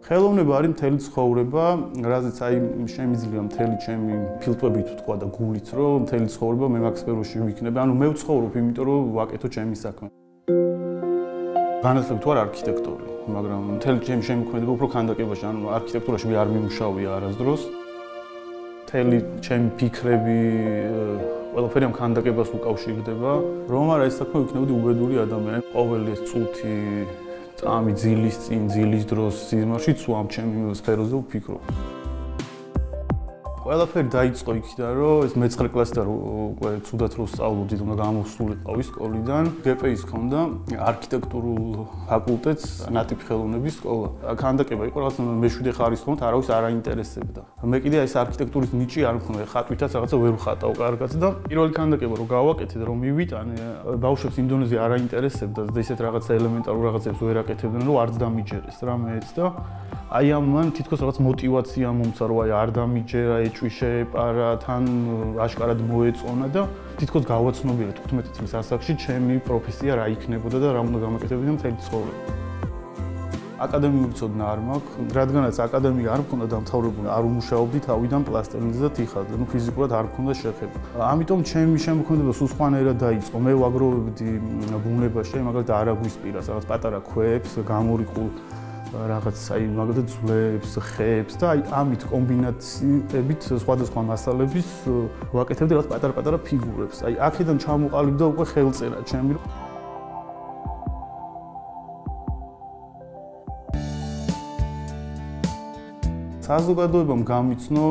ხელოვნება არის მთელი ცხოვრება, რაზეც აი შემიძლია მთელი ჩემი ფილტვებით ვთქვა და გულით, რომ მთელი ცხოვრება მე მაგ სფეროში ვიქნები. ანუ მე ვცხოვრობ, იმიტომ რომ ვაკეთო ჩემი საქმე. განათლებით ვარ არქიტექტორი, მაგრამ მთელი ჩემი შემოქმედება უფრო ქანდაკებაში, ანუ არქიტექტურაში არ მიმუშავია არასდროს. მთელი ჩემი ფიქრები, ყველაფერი ამ ქანდაკებას უკავშირდება, რომ არა ეს საქმე ვიქნებოდი უბედური ადამიანი. ყოველი ეს წუთი წამი ძილის წინ, ძილის დროს სიზმარში თუ ამ ჩემი სფეროზე ვფიქრობ. ყველაფერი დაიწყო იქიდან, რომ ეს მე-9 კლასიდან უკვე ცუდად რო სწავლობდი, უნდა გამოსულიყავი სკოლიდან. გპ-ის ჰქონდა არქიტექტურულ ფაკულტეტს ნატიფი ხელოვნების სკოლა. ქანდაკება იყო რაღაც მე-7 ხარისხი, არავის არ აინტერესებდა. მე კიდე ეს არქიტექტურის ნიჭი არ მქონდა, ხატვითაც რაღაცა ვერ ვხატავ კარგად და პირველი ქანდაკება რო გავაკეთე, რომ მივიტანე, ბავშვებს იმ დონეზე არ აინტერესებდა და ისეთ რაღაცა ელემენტარულ რაღაცებს ვერ აკეთებდნენ, რომ არც დამიჯერეს რამეც და აი ამან თითქოს რაღაც мотиваცია მომცა, რომ აი არ დამიჯერა, ეჭვი შეეპარა, თან აშკარად მოეწონა და თითქოს გავაცნობიერე 15 წლის ასაკში ჩემი პროფესია რა იქნებოდა და რა უნდა გამაკეთებინა მთელი ცხოვრება. აკადემიური ცოდნა არ მაქვს, რადგანაც აკადემია არ მქონდა დამთავრებული, არ ვმუშაობდი თავიდან პლასტელინზე და თიხაზე, ნუ ფიზიკურად არ მქონდა შეხება. ამიტომ ჩემი შემოქმედება სულ სხვანაირად დაიწყო. მე ვაგროვებდი ბუნებაში, მაგალითად არაგვის პირას, რაღაც პატარა ქვებს, გამორიყულ რაღაც აი მაგალითად ძვლებს, ხეებს და აი ამით კომბინაციებით სხვადასხვა მასალების ვაკეთებდი რაღაც პატარ-პატარა ფიგურებს. აი აქედან ჩამოყალიბდა უკვე ხელწერა ჩემი. საზოგადოებამ გამიცნო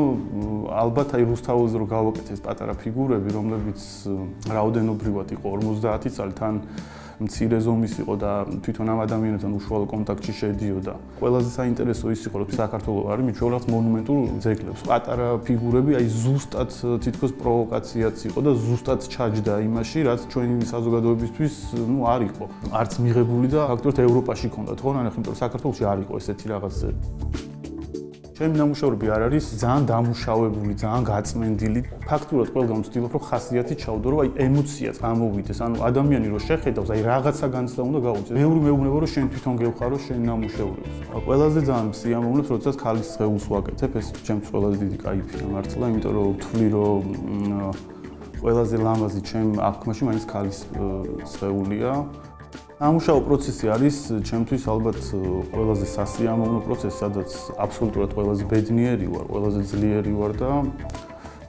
ალბათ აი რუსთაველზე რო გავაკეთე ეს პატარა ფიგურები, რომლებიც რაოდენობრივად იყო 50 წელი თან მცირე ზომის იყო და თვითონ ამ ადამიანებთან უშუალო კონტაქტში შედიოდა. ყველაზე საინტერესო ის იყო, რომ საქართველოს არის მიჩვენებს მონუმენტურ ძეგლებს. პატარა ფიგურები, აი ზუსტად თითქოს პროვოკაციაც იყო და ზუსტად ჩაჯდა იმაში, რაც ჩვენი საზოგადოებისთვის, ნუ არ იყო. არც მიღებული და ფაქტობრივად ევროპაში ქონდათ, ხო, ნახე, იმიტომ რომ საქართველოში არ იყო ესეთი რაღაცები. ჩემი ნამუშევრები არ არის ძალიან დამუშავებული, ძალიან გაწმენდილი. ფაქტურად ყველგან ვცდილობ, რომ ხასიათი ჩავდო, რომ აი ემოციაც გამოვიდეს. ანუ ადამიანი რო შეხედავს, აი რაღაცა განცდა უნდა გაუწიოს. მეორე მეუბნება, რომ შენ თვითონ გევხარო შენ ნამუშევრებს. ყველაზე ძალიან სიამოვნებს, როდესაც ქალის სხეულს ვაკეთებ, ეს ჩემთვის ყველაზე დიდი кайფია მართლა, იმიტომ რომ ვთვლი, რომ ყველაზე ლამაზი ჩემ აღქმაში მაინც ქალის სხეულია. ამუშავო პროცესი არის ჩემთვის ალბათ ყველაზე სასიამოვნო პროცესი, სადაც აბსოლუტურად ყველაზე ბედნიერი ვარ, ყველაზე ძლიერი ვარ და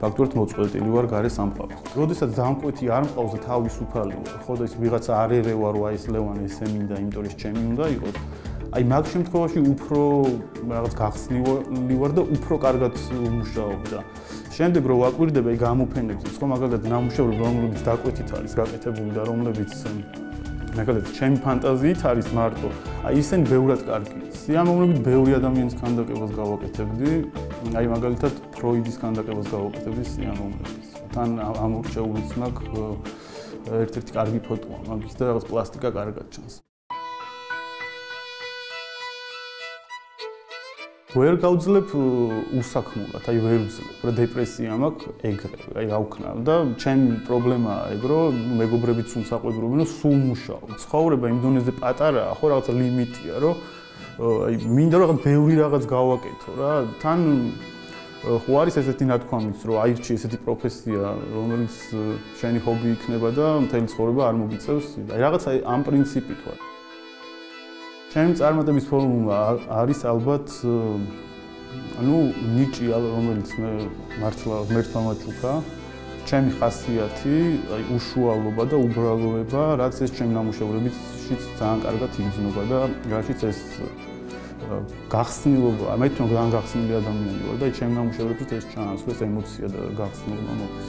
ფაქტობრივად მოწყვეტილი ვარ გარე სამყაროს. როდესაც დამკვეთი არ მყავს და თავისუფალი ვარ, ხო და ის ვიღაცა არ ერევა, რომ აი ეს ლევან ესე მინდა, იმიტომ რომ ჩემი უნდა იყოს. აი მაგ შემთხვევაში უფრო რაღაც გახსნილი ვარ და უფრო კარგად ვმუშაობ და შემდეგ რო ვაკვირდები აი გამოფენებზე, ხო მაგალითად ნამუშევრები, რომლებიც დაკვეთით არის გაკეთებული და რომლებიც მაგალითად ჩემი ფანტაზიით არის მარტო. აი ისინი ბევრად კარგი. სიამოვნებით ბევრი ადამიანის ქანდაკებას გავაკეთებდი. აი მაგალითად ფროიდის ქანდაკებას გავაკეთებდი სიამოვნებით. თან ამორჩეულიც მაქვს ერთ-ერთი კარგი ფოტოა მაგის და რაღაც პლასტიკა კარგად ჩანს. ვერ გავძლებ უსაქმურად, აი ვერ ვძლებ, რა დეპრესია მაქვს ეგრე, აი რა ვქნა და ჩემი პრობლემაა ეგ, რომ მეგობრებიც უმსაყვებრობენ, რომ სულ მუშაობ. ცხოვრება იმ დონეზე პატარაა, ხო რაღაცა ლიმიტია, რომ აი მინდა რომ რაღაც ბევრი რაღაც გავაკეთო რა. თან ხო არის ესეთი ნათქვამიც, რომ აირჩი ესეთი პროფესია, რომელიც შენი ჰობი იქნება და მთელი ცხოვრება არ მოგიწევს. აი რაღაცა ამ პრინციპით ვარ. ჩემი წარმატების ფორმულა არის ალბათ ანუ ნიჭი, რომელიც მე მართლა ღმერთმა მაჩუქა, ჩემი ხასიათი, აი უშუალობა და უბრალოება, რაც ეს ჩემი ნამუშევრებიც ძალიან კარგად იგრძნობა და რაშიც ეს გახსნილობა, მე თვითონ ძალიან გახსნილი ადამიანი ვარ და აი ჩემი ნამუშევრებიც ეს ჩანს, ეს ემოცია და გახსნილობა მოდის.